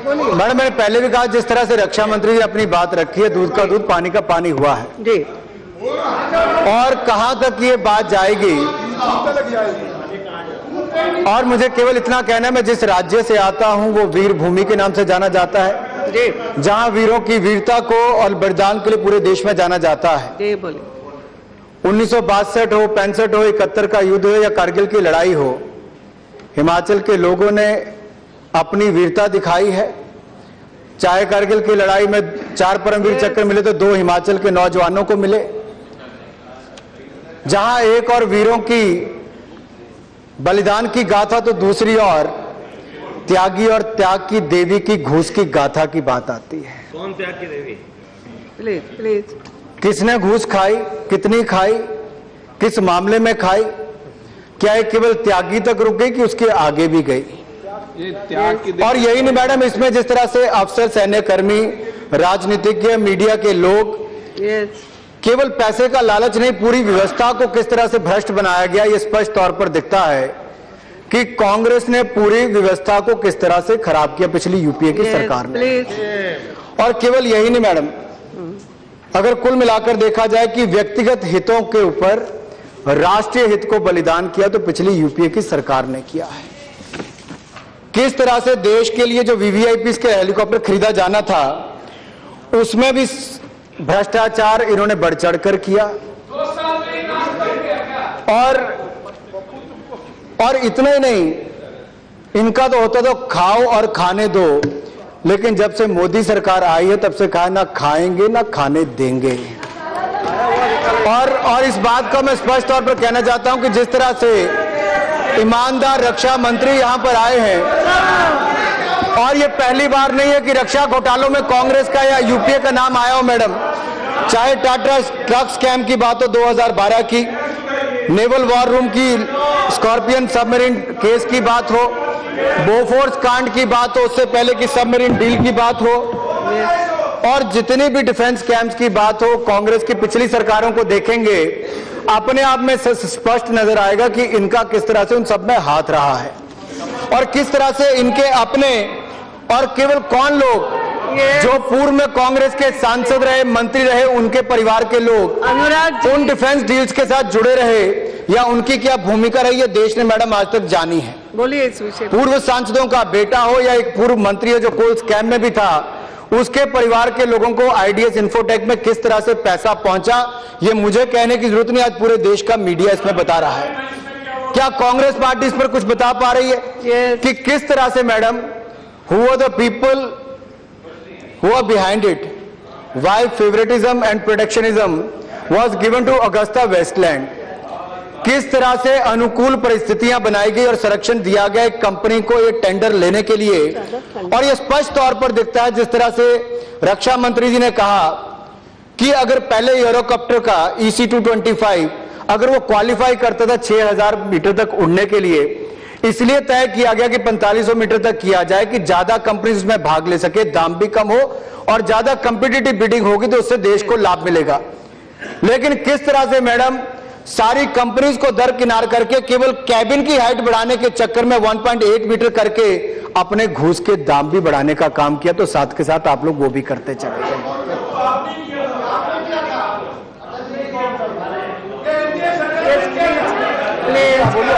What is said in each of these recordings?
Madam, मैंने पहले भी कहा, जिस तरह से रक्षा मंत्री ने अपनी बात रखी है, दूध का दूध पानी का पानी हुआ है जी, और कहां तक ये बात जाएगी। और मुझे केवल इतना कहना है, मैं जिस राज्य से आता हूं वो वीर भूमि के नाम से जाना जाता है जी, जहां वीरों की वीरता को और बलिदान के लिए पूरे देश में जाना जाता है। जी बोलिए। 1962 हो, 65 हो, 71 का युद्ध हो या कारगिल की लड़ाई हो, हिमाचल के लोगों ने अपनी वीरता दिखाई है। चाहे कारगिल की लड़ाई में 4 परमवीर चक्र मिले तो 2 हिमाचल के नौजवानों को मिले। जहां एक और वीरों की बलिदान की गाथा तो दूसरी ओर त्यागी और त्याग की देवी की घूस की गाथा की बात आती है। कौन त्याग की देवी? Please please. किसने घूस खाई, कितनी खाई, किस मामले में खाई? क्या ये केवल त्यागी तक रुक गई कि उसके आगे भी गई? और यही नहीं मैडम, इसमें जिस तरह से अफसर, सैन्य कर्मी, राजनीतिज्ञ, मीडिया के लोग, केवल पैसे का लालच नहीं, पूरी व्यवस्था को किस तरह से भ्रष्ट बनाया गया, ये स्पष्ट तौर पर दिखता है कि कांग्रेस ने पूरी व्यवस्था को किस तरह से खराब किया पिछली यूपीए की सरकार ने। और केवल यही नहीं मैडम, अगर कुल मिलाकर देखा जाए कि व्यक्तिगत हितों के ऊपर राष्ट्रीय हित को बलिदान किया तो पिछली यूपीए की सरकार ने किया है। किस तरह से देश के लिए जो वीवीआईपी के हेलीकॉप्टर खरीदा जाना था, उसमें भी भ्रष्टाचार इन्होंने बढ़ चढ़कर किया। और इतना ही नहीं, इनका तो होता तो खाओ और खाने दो, लेकिन जब से मोदी सरकार आई है तब से कहा ना खाएंगे ना खाने देंगे। और इस बात को मैं स्पष्ट तौर पर कहना चाहता हूं कि जिस तरह से ईमानदार रक्षा मंत्री यहां पर आए हैं, और ये पहली बार नहीं है कि रक्षा घोटालों में कांग्रेस का या यूपीए का नाम आया हो मैडम। चाहे टाटा ट्रक स्कैम की बात हो 2012 की, नेवल वॉर रूम की, स्कॉर्पियन सबमरीन केस की बात हो, बोफोर्स कांड की बात हो, उससे पहले की सबमरीन डील की बात हो, और जितनी भी डिफेंस स्कैम्स की बात हो, कांग्रेस की पिछली सरकारों को देखेंगे, अपने आप में स्पष्ट नजर आएगा कि इनका किस तरह से उन सब में हाथ रहा है, और किस तरह से इनके अपने, और केवल कौन लोग जो पूर्व में कांग्रेस के सांसद रहे, मंत्री रहे, उनके परिवार के लोग अनुराग उन डिफेंस डील्स के साथ जुड़े रहे, या उनकी क्या भूमिका रही है देश ने मैडम आज तक जानी है। बोलिए इस विषय। पूर्व सांसदों का बेटा हो या एक पूर्व मंत्री हो जो कोल स्कैम में भी था, उसके परिवार के लोगों को आईडीएस इन्फोटेक में किस तरह से पैसा पहुंचा, ये मुझे कहने की जरूरत नहीं, आज पूरे देश का मीडिया इसमें बता रहा है। क्या कांग्रेस पार्टी इस पर कुछ बता पा रही है कि किस तरह से madam, who are the people who are behind it, why favoritism and protectionism was given to Augusta Westland, किस तरह से अनुकूल परिस्थितियां बनाई गई और संरक्षण दिया गया एक कंपनी को ये टेंडर लेने के लिए। और ये स्पष्ट तौर पर दिखता है जिस तरह से रक्षा मंत्री जी ने कहा कि अगर पहले यूरोकॉप्टर का EC-225 अगर वो क्वालिफाई करता था 6000 मीटर तक उड़ने के लिए, इसलिए तय किया गया कि 4500 मीटर तक किया जाए कि ज्यादा कंपनीज उसमें भाग ले सके, दाम भी कम हो और ज्यादा कंपिटिटिव बिडिंग होगी तो उससे देश को लाभ मिलेगा। लेकिन किस तरह से मैडम सारी कंपनीज को दरकिनार करके केवल कैबिन की हाइट बढ़ाने के चक्कर में 1.8 मीटर करके अपने घूस के दाम भी बढ़ाने का काम किया, तो साथ के साथ आप लोग वो भी करते चले गए।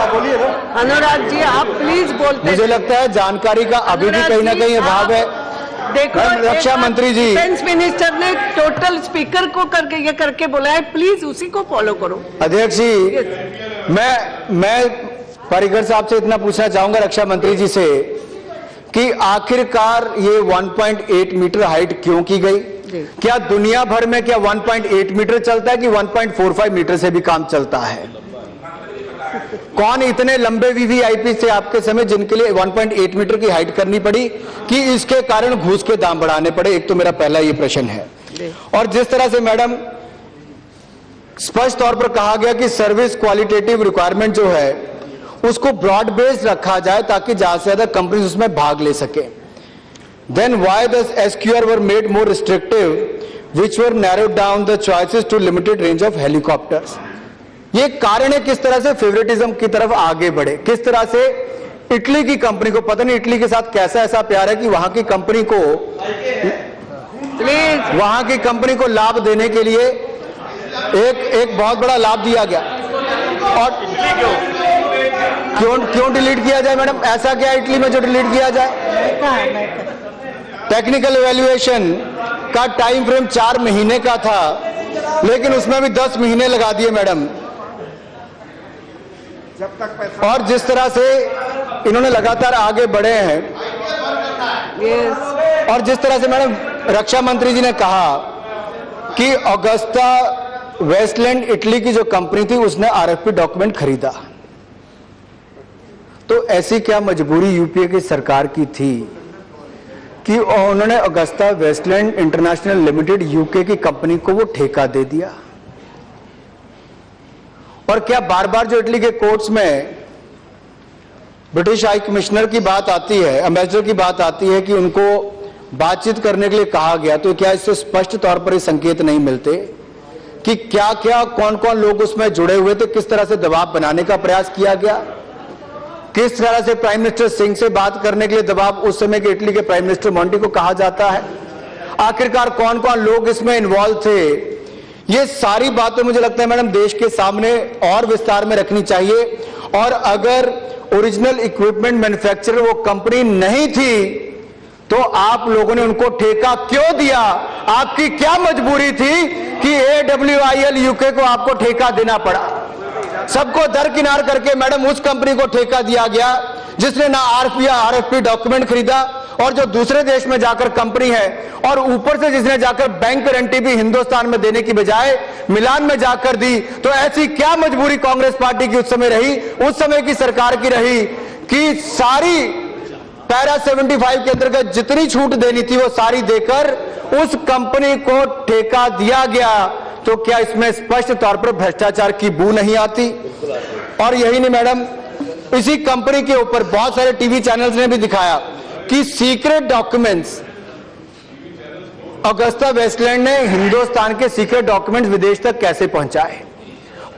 बोलिए अनुराग जी, आप प्लीज बोलते। मुझे लगता है जानकारी का अभी भी कहीं ना कहीं अभाव है। देखो, रक्षा मंत्री जी, डिफेंस मिनिस्टर ने टोटल स्पीकर को करके बोला है, प्लीज उसी को फॉलो करो। अध्यक्ष जी, मैं पारीकर साहब से इतना पूछना चाहूंगा रक्षा मंत्री जी से कि आखिरकार ये 1.8 मीटर हाइट क्यों की गई? क्या दुनिया भर में क्या 1.8 मीटर चलता है कि 1.45 मीटर से भी काम चलता है? कौन इतने लंबे वीवीआईपी से आपके समय जिनके लिए 1.8 मीटर की हाइट करनी पड़ी कि इसके कारण घूस के दाम बढ़ाने पड़े? एक तो मेरा पहला ये प्रश्न है। और जिस तरह से मैडम स्पष्ट तौर पर कहा गया कि सर्विस क्वालिटेटिव रिक्वायरमेंट जो है उसको ब्रॉड बेस्ड रखा जाए ताकि ज्यादा से ज्यादा कंपनीज उसमें भाग ले सके, then why the SQR were made more restrictive which were narrowed down the choices to limited range of helicopters? ये कारण है किस तरह से फेवरेटिज्म की तरफ आगे बढ़े, किस तरह से इटली की कंपनी को, पता नहीं इटली के साथ कैसा ऐसा प्यार है कि वहां की कंपनी को, प्लीज वहां की कंपनी को लाभ देने के लिए एक बहुत बड़ा लाभ दिया गया। और क्यों डिलीट किया जाए मैडम? ऐसा क्या है इटली में जो डिलीट किया जाए? टेक्निकल इवैल्यूएशन का टाइम फ्रेम 4 महीने का था, लेकिन उसमें भी 10 महीने लगा दिए मैडम। और जिस तरह से इन्होंने लगातार आगे बढ़े हैं, यस और जिस तरह से मैडम रक्षा मंत्री जी ने कहा कि ऑगस्टा वेस्टलैंड इटली की जो कंपनी थी उसने आरएफपी डॉक्यूमेंट खरीदा, तो ऐसी क्या मजबूरी यूपीए की सरकार की थी कि उन्होंने Agusta Westland International Limited UK की कंपनी को वो ठेका दे दिया? और क्या बार बार जो इटली के कोर्ट्स में ब्रिटिश हाई कमिश्नर की बात आती है, एम्बेसडर की बात आती है कि उनको बातचीत करने के लिए कहा गया, तो क्या इससे स्पष्ट तौर पर ये संकेत नहीं मिलते कि क्या क्या कौन कौन लोग उसमें जुड़े हुए थे, किस तरह से दबाव बनाने का प्रयास किया गया, किस तरह से प्राइम मिनिस्टर सिंह से बात करने के लिए दबाव उस समय के इटली के प्राइम मिनिस्टर मोंटी को कहा जाता है, आखिरकार कौन कौन लोग इसमें इन्वॉल्व थे? ये सारी बातें मुझे लगता है मैडम देश के सामने और विस्तार में रखनी चाहिए। और अगर ओरिजिनल इक्विपमेंट मैन्युफैक्चरर वो कंपनी नहीं थी, तो आप लोगों ने उनको ठेका क्यों दिया? आपकी क्या मजबूरी थी कि AWIL यूके को आपको ठेका देना पड़ा? सबको दरकिनार करके मैडम उस कंपनी को ठेका दिया गया जिसने ना आरएफपी डॉक्यूमेंट खरीदा, और जो दूसरे देश में जाकर कंपनी है, और ऊपर से जिसने जाकर बैंक गारंटी भी हिंदुस्तान में देने की बजाय मिलान में जाकर दी। तो ऐसी क्या मजबूरी कांग्रेस पार्टी की उस समय रही, उस समय की सरकार की रही कि सारी पैरा 75 के अंतर्गत जितनी छूट देनी थी वो सारी देकर उस कंपनी को ठेका दिया गया? तो क्या इसमें स्पष्ट तौर पर भ्रष्टाचार की बू नहीं आती? और यही नहीं मैडम, इसी कंपनी के ऊपर बहुत सारे टीवी चैनल्स ने भी दिखाया कि सीक्रेट डॉक्यूमेंट्स, ऑगस्टा वेस्टलैंड ने हिंदुस्तान के सीक्रेट डॉक्यूमेंट्स विदेश तक कैसे पहुंचाए?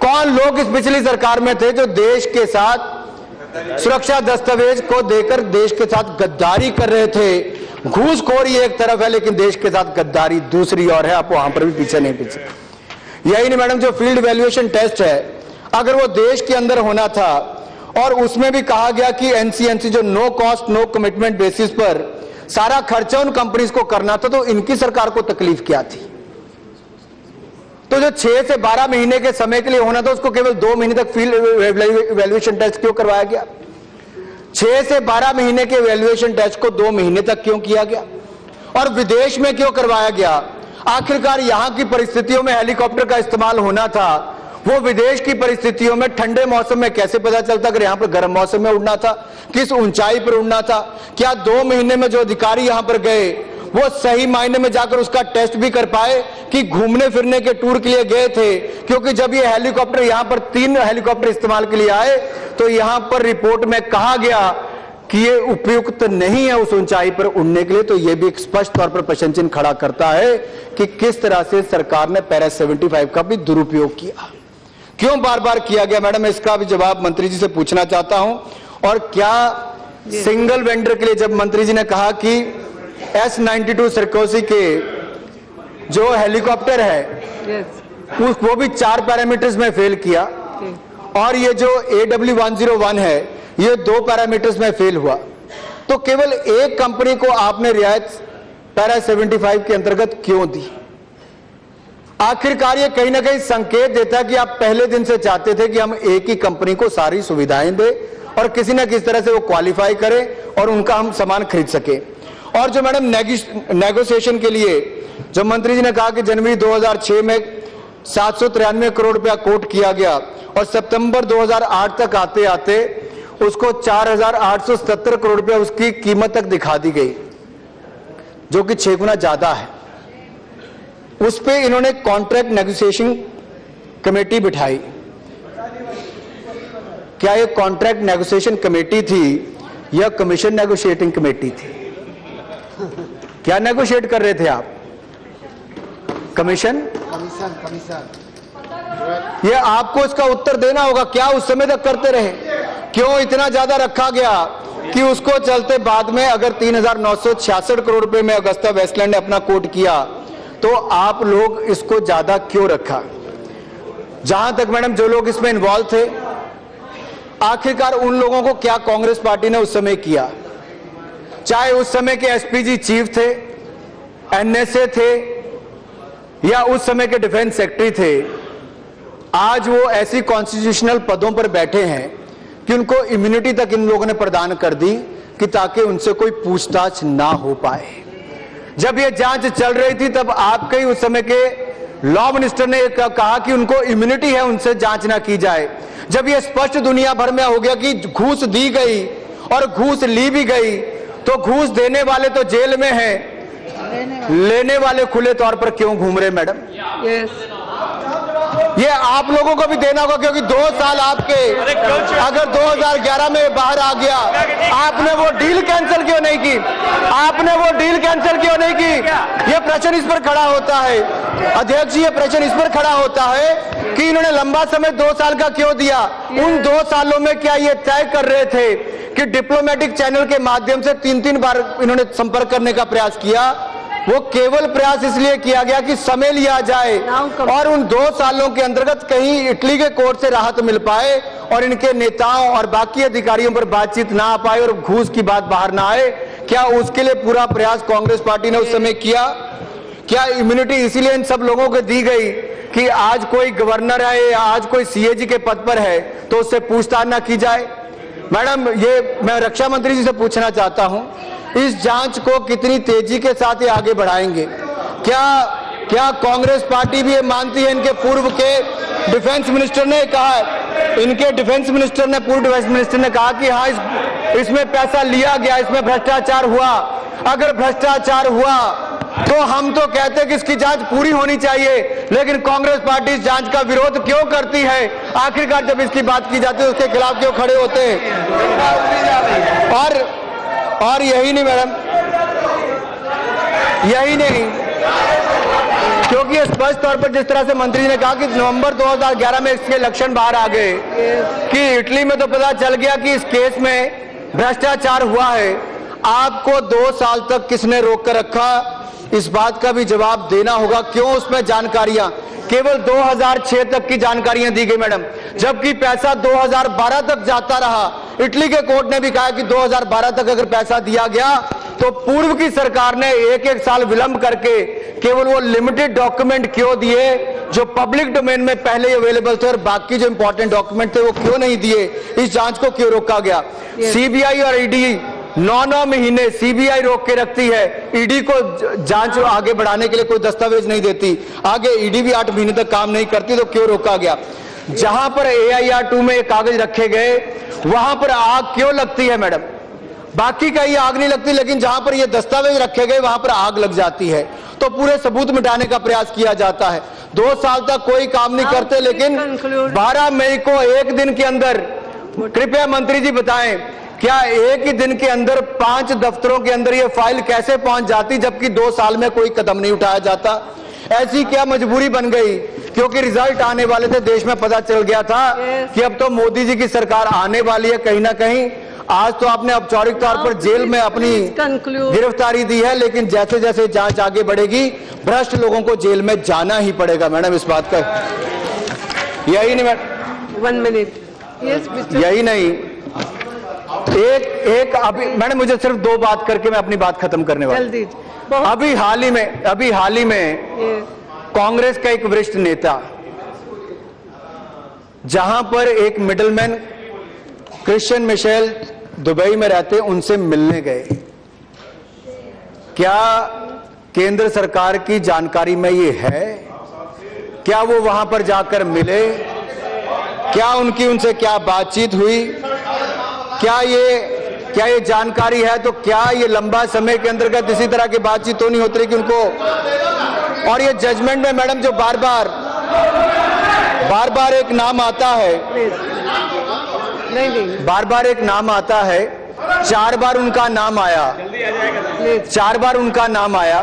कौन लोग इस पिछली सरकार में थे जो देश के साथ सुरक्षा दस्तावेज को देकर देश के साथ गद्दारी कर रहे थे? घूसखोरी एक तरफ है, लेकिन देश के साथ गद्दारी दूसरी और है। आप वहां पर भी पीछे नहीं पीछे। यही नहीं मैडम, जो फील्ड वैल्यूएशन टेस्ट है, अगर वो देश के अंदर होना था, और उसमें भी कहा गया कि एनसीएनसी जो no cost no commitment basis पर सारा खर्चा उन कंपनीज को करना था, तो इनकी सरकार को तकलीफ क्या थी? तो जो 6 से 12 महीने के समय के लिए होना था, उसको केवल 2 महीने तक फील्ड वैल्यूएशन टेस्ट क्यों करवाया गया? 6 से 12 महीने के वैल्यूएशन टेस्ट को 2 महीने तक क्यों किया गया? और विदेश में क्यों करवाया गया? आखिरकार यहां की परिस्थितियों में हेलीकॉप्टर का इस्तेमाल होना था, वो विदेश की परिस्थितियों में ठंडे मौसम में कैसे पता चलता? अगर यहां पर गर्म मौसम में उड़ना था, किस ऊंचाई पर उड़ना था? क्या 2 महीने में जो अधिकारी यहां पर गए वो सही मायने में जाकर उसका टेस्ट भी कर पाए कि घूमने फिरने के टूर के लिए गए थे? क्योंकि जब ये हेलीकॉप्टर यहां पर 3 हेलीकॉप्टर इस्तेमाल के लिए आए, तो यहां पर रिपोर्ट में कहा गया कि ये उपयुक्त नहीं है उस ऊंचाई पर उड़ने के लिए। तो ये भी एक स्पष्ट तौर पर प्रश्न चिन्ह खड़ा करता है कि किस तरह से सरकार ने पैरा 75 का भी दुरुपयोग किया, क्यों बार बार किया गया? मैडम इसका भी जवाब मंत्री जी से पूछना चाहता हूं। और क्या सिंगल वेंडर के लिए जब मंत्री जी ने कहा कि S-92 सरकोसी के जो हेलीकॉप्टर है, यस वो भी 4 पैरामीटर्स में फेल किया, और ये जो AW101 है ये 2 पैरामीटर्स में फेल हुआ, तो केवल एक कंपनी को आपने रियायत पैरा 75 के अंतर्गत क्यों दी? आखिरकार ये कहीं ना कहीं संकेत देता है कि आप पहले दिन से चाहते थे कि हम एक ही कंपनी को सारी सुविधाएं दें और किसी ना किसी तरह से वो क्वालिफाई करें और उनका हम सामान खरीद सके। और जो मैडम नेगोशिएशन के लिए जो मंत्री जी ने कहा कि जनवरी 2006 में 793 करोड़ रुपया कोट किया गया, और सितंबर 2008 तक आते आते उसको 4,877 करोड़ रुपया उसकी कीमत तक दिखा दी गई, जो कि 6 गुना ज्यादा है। उस पे इन्होंने कॉन्ट्रैक्ट नेगोशिएशन कमेटी बिठाई। क्या ये कॉन्ट्रैक्ट नेगोशिएशन कमेटी थी या कमीशन नेगोशिएटिंग कमेटी थी? क्या नेगोशिएट कर रहे थे आप? कमीशन? ये आपको इसका उत्तर देना होगा। क्या उस समय तक करते रहे? क्यों इतना ज्यादा रखा गया कि उसको चलते बाद में अगर 3,966 करोड़ रुपए में अगस्ता वेस्टलैंड ने अपना कोट किया तो आप लोग इसको ज्यादा क्यों रखा? जहां तक मैडम जो लोग इसमें इन्वॉल्व थे, आखिरकार उन लोगों को क्या कांग्रेस पार्टी ने उस समय किया? चाहे उस समय के एसपीजी चीफ थे, एनएसए थे या उस समय के डिफेंस सेक्रेटरी थे, आज वो ऐसी कॉन्स्टिट्यूशनल पदों पर बैठे हैं कि उनको इम्यूनिटी तक इन लोगों ने प्रदान कर दी कि ताकि उनसे कोई पूछताछ ना हो पाए। जब ये जांच चल रही थी तब आपके ही उस समय के लॉ मिनिस्टर ने कहा कि उनको इम्यूनिटी है, उनसे जांच ना की जाए। जब ये स्पष्ट दुनिया भर में हो गया कि घूस दी गई और घूस ली भी गई, तो घूस देने वाले तो जेल में हैं, लेने वाले खुले तौर पर क्यों घूम रहे मैडम? ये आप लोगों को भी देना होगा, क्योंकि 2 साल आपके, अगर 2011 में बाहर आ गया, आपने वो डील कैंसिल क्यों नहीं की? आपने वो डील कैंसिल क्यों नहीं की? ये प्रश्न इस पर खड़ा होता है अध्यक्ष जी, ये प्रश्न इस पर खड़ा होता है कि इन्होंने लंबा समय 2 साल का क्यों दिया? उन 2 सालों में क्या ये तय कर रहे थे कि डिप्लोमेटिक चैनल के माध्यम से 3-3 बार इन्होंने संपर्क करने का प्रयास किया? वो केवल प्रयास इसलिए किया गया कि समय लिया जाए और उन 2 सालों के अंतर्गत कहीं इटली के कोर्ट से राहत मिल पाए और इनके नेताओं और बाकी अधिकारियों पर बातचीत ना आ पाए और घूस की बात बाहर ना आए। क्या उसके लिए पूरा प्रयास कांग्रेस पार्टी ने उस समय किया? क्या इम्यूनिटी इसीलिए इन सब लोगों को दी गई कि आज कोई गवर्नर है या आज कोई सीएजी के पद पर है तो उससे पूछताछ ना की जाए? मैडम, ये मैं रक्षा मंत्री जी से पूछना चाहता हूं, इस जांच को कितनी तेजी के साथ ये आगे बढ़ाएंगे? क्या कांग्रेस पार्टी भी ये मानती है? इनके पूर्व के डिफेंस मिनिस्टर ने कहा है, इनके डिफेंस मिनिस्टर ने, पूर्व डिफेंस मिनिस्टर ने कहा कि हाँ इसमें पैसा लिया गया, इसमें भ्रष्टाचार हुआ। अगर भ्रष्टाचार हुआ तो हम तो कहते हैं कि इसकी जांच पूरी होनी चाहिए, लेकिन कांग्रेस पार्टी इस जांच का विरोध क्यों करती है? आखिरकार जब इसकी बात की जाती है उसके खिलाफ क्यों खड़े होते हैं? और यही नहीं मैडम, यही नहीं, क्योंकि स्पष्ट तौर पर जिस तरह से मंत्री ने कहा कि नवंबर 2011 में इसके लक्षण बाहर आ गए कि इटली में तो पता चल गया कि इस केस में भ्रष्टाचार हुआ है। आपको 2 साल तक किसने रोक कर रखा? इस बात का भी जवाब देना होगा। क्यों उसमें जानकारियां केवल 2006 तक की जानकारियां दी गई मैडम, जबकि पैसा 2012 तक जाता रहा। इटली के कोर्ट ने भी कहा कि 2012 तक अगर पैसा दिया गया तो पूर्व की सरकार ने 1-1 साल विलंब करके केवल वो लिमिटेड डॉक्यूमेंट क्यों दिए जो पब्लिक डोमेन में पहले अवेलेबल थे और बाकी जो इंपॉर्टेंट डॉक्यूमेंट थे वो क्यों नहीं दिए? इस जांच को क्यों रोका गया? सीबीआई और ईडी 9-9 महीने सीबीआई रोक के रखती है, ईडी को जांच आगे बढ़ाने के लिए कोई दस्तावेज नहीं देती, आगे ईडी भी 8 महीने तक काम नहीं करती, तो क्यों रोका गया? जहां पर AIR-2 में कागज रखे गए वहां पर आग क्यों लगती है मैडम? बाकी कहीं आग नहीं लगती, लेकिन जहां पर ये दस्तावेज रखे गए वहां पर आग लग जाती है। तो पूरे सबूत मिटाने का प्रयास किया जाता है। 2 साल तक कोई काम नहीं करते, लेकिन 12 मई को एक दिन के अंदर, कृपया मंत्री जी बताएं, क्या एक ही दिन के अंदर 5 दफ्तरों के अंदर ये फाइल कैसे पहुंच जाती, जबकि 2 साल में कोई कदम नहीं उठाया जाता? ऐसी क्या मजबूरी बन गई? क्योंकि रिजल्ट आने वाले थे, देश में पता चल गया था कि अब तो मोदी जी की सरकार आने वाली है कहीं ना कहीं। आज तो आपने औपचारिक तौर पर जेल में अपनी गिरफ्तारी दी है, लेकिन जैसे जैसे जांच आगे बढ़ेगी भ्रष्ट लोगों को जेल में जाना ही पड़ेगा मैडम। इस बात का यही नहीं मैडम, 1 मिनट, यही नहीं, एक अभी मैडम मुझे सिर्फ 2 बात करके मैं अपनी बात खत्म करने वाला। जल्दी। अभी हाल ही में कांग्रेस का एक वरिष्ठ नेता, जहां पर एक मिडलमैन क्रिश्चियन मिशेल दुबई में रहते, उनसे मिलने गए। क्या केंद्र सरकार की जानकारी में ये है? क्या वो वहां पर जाकर मिले? क्या उनसे क्या बातचीत हुई? क्या ये जानकारी है? तो क्या ये लंबा समय के अंतर्गत इसी तरह की बातचीत तो नहीं होती कि उनको, और ये जजमेंट में मैडम जो बार बार एक नाम आता है, बार बार एक नाम आता है, 4 बार उनका नाम आया, 4 बार उनका नाम आया,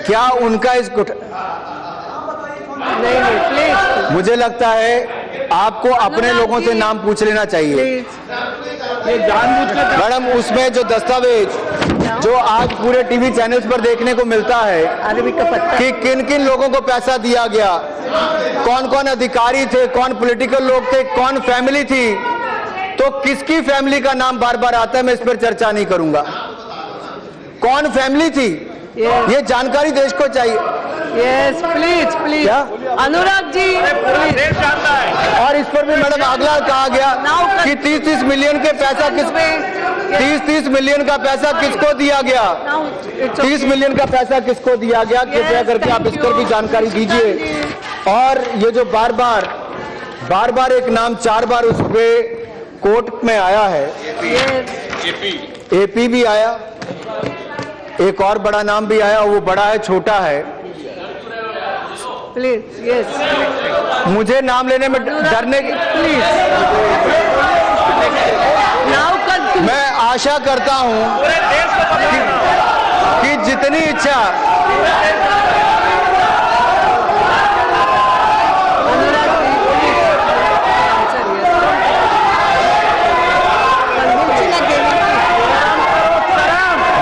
क्या उनका इस नहीं, प्लीज। मुझे लगता है आपको अपने लोगों से नाम पूछ लेना चाहिए। प्लीज, ये जानबूझकर मैडम, उसमें जो दस्तावेज जो आज पूरे टीवी चैनल्स पर देखने को मिलता है अरबी का पत्ता कि किन किन लोगों को पैसा दिया गया, कौन कौन अधिकारी थे, कौन पॉलिटिकल लोग थे, कौन फैमिली थी, तो किसकी फैमिली का नाम बार बार आता है मैं इस पर चर्चा नहीं करूंगा। कौन फैमिली थी ये जानकारी देश को चाहिए। यस प्लीज प्लीज क्या? अनुराग जी प्लीज। और इस पर भी मैडम अगला कहा गया कि 30-30 मिलियन के पैसा 30-30 मिलियन का पैसा किसको दिया गया, 30 मिलियन का पैसा किसको दिया गया, कृपया करके आप इस पर भी जानकारी दीजिए। और ये जो बार बार एक नाम 4 बार उस पे कोर्ट में आया है, एपी भी आया, एक और बड़ा नाम भी आया, वो बड़ा है छोटा है, प्लीज यस मुझे नाम लेने में डरने की प्लीज नाउ कंटिन्यू। मैं आशा करता हूं कि जितनी इच्छा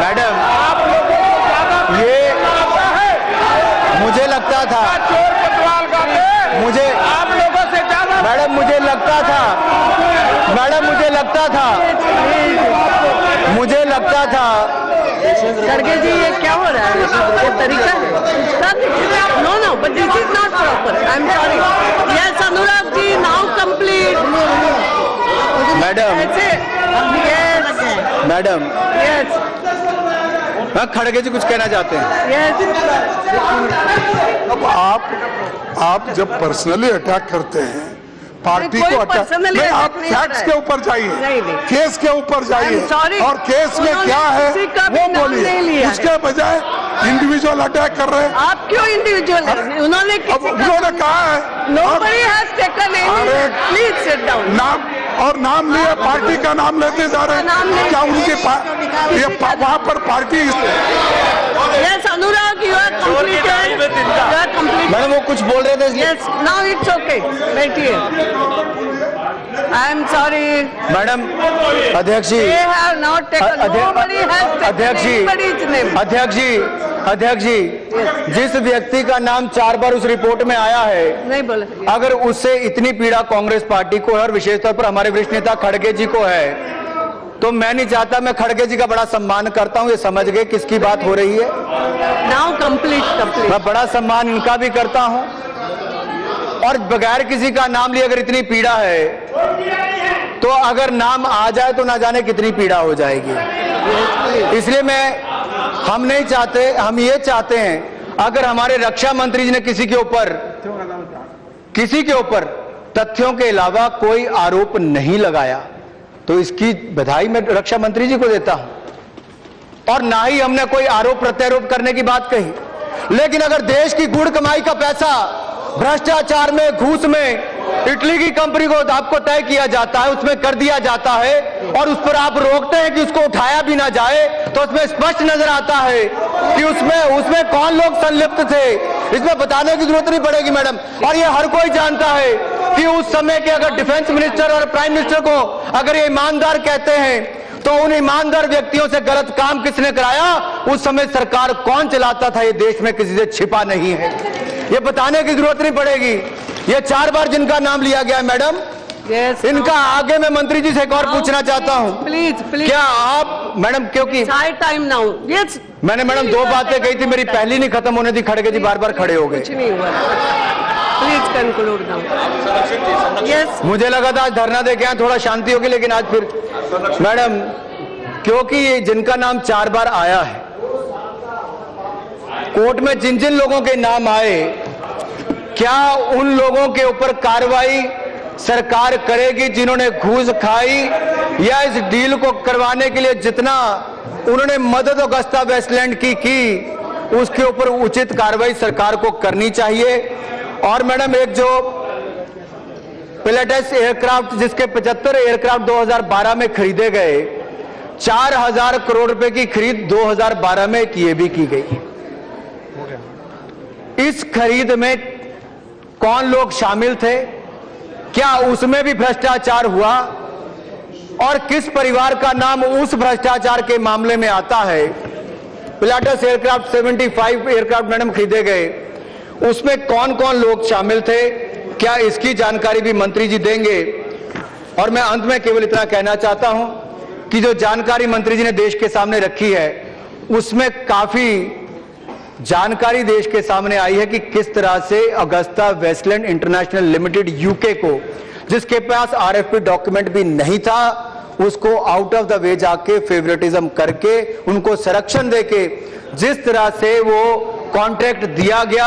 मैडम, ये मुझे लगता था मैडम मुझे लगता था खड़गे जी ये क्या हो रहा है, ये तरीका है। No but this is not proper, I am sorry. Yes Anurag ji now complete. Madam madam yes हाँ, खड़गे जी कुछ कहना चाहते हैं। यस अब आप जब पर्सनली अटैक करते हैं पार्टी कोई को अटैक personally नहीं, आप attack नहीं फैक्ट्स कर के रहा है। ऊपर जाइए, नहीं। केस के ऊपर जाइए I'm sorry, और केस में उन्होंने क्या है किसी का भी वो नाम नहीं बोलिए, लिया है। उसके बजाय इंडिविजुअल अटैक कर रहे हैं। आप क्यों इंडिविजुअल, उन्होंने अब उन्होंने कहा है nobody has taken any, अरे, please sit down। नाम लिए, पार्टी का नाम लेते जा रहे नाम हैं। नहीं क्या उनकी किसी ये वहाँ पर party Yes Anurag you are completed, you are completed। Madam वो कुछ बोल रहे थे इसलिए। Yes now it's okay, बैठिए। I am sorry, मैडम अध्यक्ष जी they have not taken, nobody has taken अध्यक्ष anybody's name। अध्यक्ष जी जिस व्यक्ति का नाम 4 बार उस रिपोर्ट में आया है, नहीं बोले। अगर उससे इतनी पीड़ा कांग्रेस पार्टी को है और विशेष तौर पर हमारे वरिष्ठ नेता खड़गे जी को है, तो मैं नहीं चाहता, मैं खड़गे जी का बड़ा सम्मान करता हूं, ये समझ गए किसकी बात हो रही है। Now complete। मैं बड़ा सम्मान इनका भी करता हूं, और बगैर किसी का नाम लिए अगर इतनी पीड़ा है तो अगर नाम आ जाए तो ना जाने कितनी पीड़ा हो जाएगी। इसलिए हम नहीं चाहते, हम ये चाहते हैं अगर हमारे रक्षा मंत्री जी ने किसी के ऊपर तथ्यों के अलावा कोई आरोप नहीं लगाया तो इसकी बधाई मैं रक्षा मंत्री जी को देता हूं, और ना ही हमने कोई आरोप प्रत्यारोप करने की बात कही। लेकिन अगर देश की गुड़ कमाई का पैसा भ्रष्टाचार में, घूस में, इटली की कंपनी को आपको तय किया जाता है, उसमें कर दिया जाता है, और उस पर आप रोकते हैं कि उसको उठाया भी ना जाए, तो उसमें स्पष्ट नजर आता है कि उसमें कौन लोग संलिप्त थे। इसमें बताने की जरूरत नहीं पड़ेगी मैडम, और ये हर कोई जानता है कि उस समय के अगर डिफेंस मिनिस्टर और प्राइम मिनिस्टर को अगर ये ईमानदार कहते हैं तो उन ईमानदार व्यक्तियों से गलत काम किसने कराया, उस समय सरकार कौन चलाता था, ये देश में किसी से छिपा नहीं है, ये बताने की जरूरत नहीं पड़ेगी। ये 4 बार जिनका नाम लिया गया है मैडम, Yes, इनका आगे मैं मंत्री जी से एक और पूछना चाहता हूं, प्लीज क्या आप मैडम, क्योंकि टाइम नाउ। यस मैंने मैडम 2 बातें कही थी, मेरी पहली नहीं खत्म होने दी, खड़गे जी बार बार खड़े हो गए। कुछ नहीं हुआ, प्लीज कंक्लूड नाउ। यस मुझे लगा था आज धरना दे के आए थोड़ा शांति होगी, लेकिन आज फिर मैडम, क्योंकि ये जिनका नाम 4 बार आया है, कोर्ट में जिन जिन लोगों के नाम आए, क्या उन लोगों के ऊपर कार्रवाई सरकार करेगी जिन्होंने घूस खाई, या इस डील को करवाने के लिए जितना उन्होंने मदद अगस्ता वेस्टलैंड की उसके ऊपर उचित कार्रवाई सरकार को करनी चाहिए। और मैडम एक जो पिलेटस एयरक्राफ्ट, जिसके 75 एयरक्राफ्ट 2012 में खरीदे गए, 4000 करोड़ रुपए की खरीद 2012 में की गई। इस खरीद में कौन लोग शामिल थे, क्या उसमें भी भ्रष्टाचार हुआ और किस परिवार का नाम उस भ्रष्टाचार के मामले में आता है? पिलाटस एयरक्राफ्ट 75 एयरक्राफ्ट मैडम खरीदे गए, उसमें कौन कौन लोग शामिल थे, क्या इसकी जानकारी भी मंत्री जी देंगे? और मैं अंत में केवल इतना कहना चाहता हूं कि जो जानकारी मंत्री जी ने देश के सामने रखी है उसमें काफी जानकारी देश के सामने आई है कि किस तरह से Agusta Westland International Limited UK को, जिसके पास आरएफपी डॉक्यूमेंट भी नहीं था, उसको आउट ऑफ द वे जाके फेवरेटिज्म करके उनको संरक्षण देके जिस तरह से वो कॉन्ट्रैक्ट दिया गया,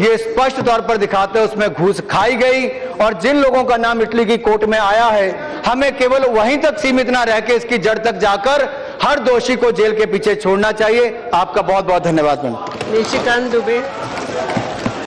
ये स्पष्ट तौर पर दिखाते हैं उसमें घूस खाई गई। और जिन लोगों का नाम इटली की कोर्ट में आया है, हमें केवल वहीं तक सीमित ना रह के इसकी जड़ तक जाकर हर दोषी को जेल के पीछे छोड़ना चाहिए। आपका बहुत बहुत धन्यवाद मैडम। निशिकांत दुबे।